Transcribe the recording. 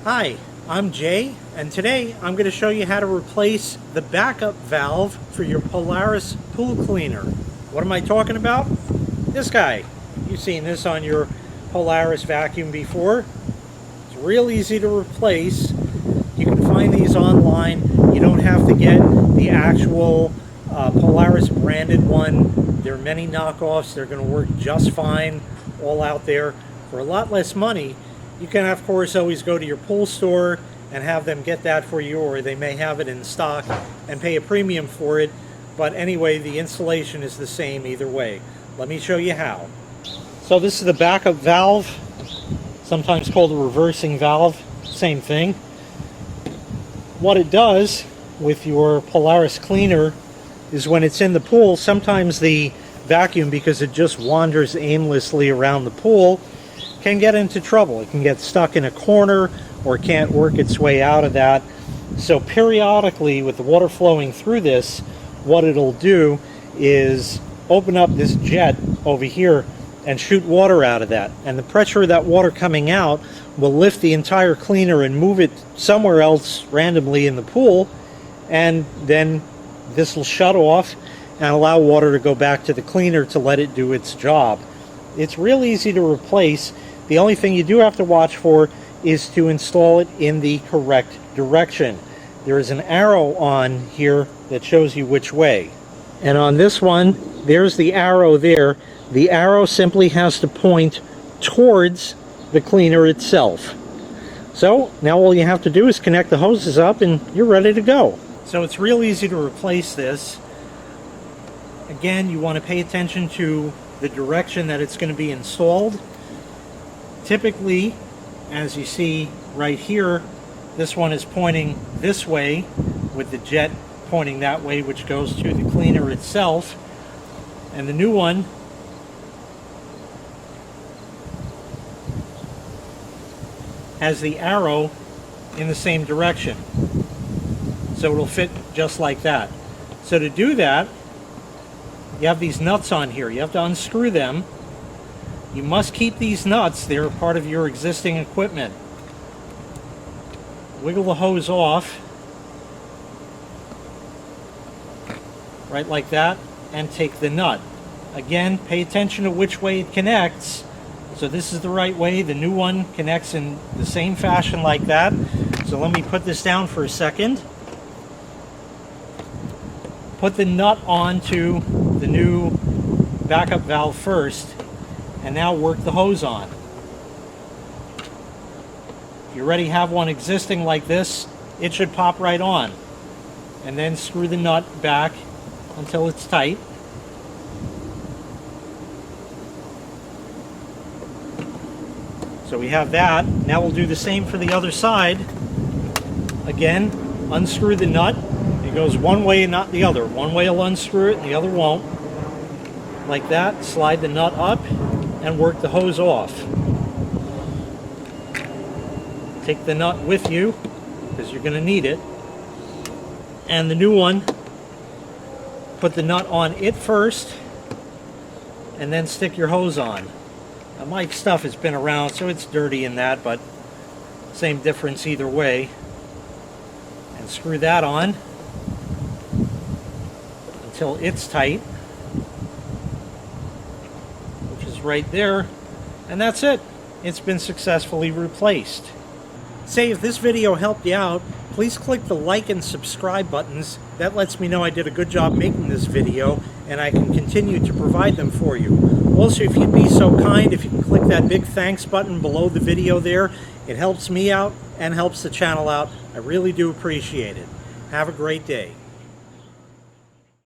Hi, I'm Jay, and today I'm going to show you how to replace the backup valve for your Polaris Pool Cleaner. What am I talking about? This guy. You've seen this on your Polaris vacuum before. It's real easy to replace. You can find these online. You don't have to get the actual Polaris branded one. There are many knockoffs. They're going to work just fine all out there for a lot less money. You can, of course, always go to your pool store and have them get that for you, or they may have it in stock and pay a premium for it. But anyway, the installation is the same either way. Let me show you how. So this is the backup valve, sometimes called a reversing valve, same thing. What it does with your Polaris cleaner is when it's in the pool, sometimes the vacuum, because it just wanders aimlessly around the pool, can get into trouble. It can get stuck in a corner or can't work its way out of that. So periodically, with the water flowing through this, what it'll do is open up this jet over here and shoot water out of that. And the pressure of that water coming out will lift the entire cleaner and move it somewhere else randomly in the pool, and then this will shut off and allow water to go back to the cleaner to let it do its job. It's real easy to replace. The only thing you do have to watch for is to install it in the correct direction. There is an arrow on here that shows you which way. And on this one, there's the arrow there. The arrow simply has to point towards the cleaner itself. So now all you have to do is connect the hoses up and you're ready to go. So it's real easy to replace this. Again, you want to pay attention to the direction that it's going to be installed. Typically, as you see right here, this one is pointing this way with the jet pointing that way, which goes to the cleaner itself. And the new one has the arrow in the same direction. So it'll fit just like that. So to do that, you have these nuts on here. You have to unscrew them. You must keep these nuts. They're part of your existing equipment. Wiggle the hose off, right like that, and take the nut. Again, pay attention to which way it connects. So this is the right way. The new one connects in the same fashion like that. So let me put this down for a second. Put the nut onto the new backup valve first, and now work the hose on. If you already have one existing like this, it should pop right on. And then screw the nut back until it's tight. So we have that. Now we'll do the same for the other side. Again, unscrew the nut. It goes one way and not the other. One way will unscrew it and the other won't. Like that. Slide the nut up and work the hose off. Take the nut with you because you're going to need it. And the new one, put the nut on it first and then stick your hose on. Now my stuff has been around, so it's dirty in that, but same difference either way. And screw that on until it's tight, which is right there, and that's it. It's been successfully replaced. Say, if this video helped you out, please click the like and subscribe buttons. That lets me know I did a good job making this video and I can continue to provide them for you. Also, if you'd be so kind, if you can click that big thanks button below the video there, it helps me out and helps the channel out. I really do appreciate it. Have a great day.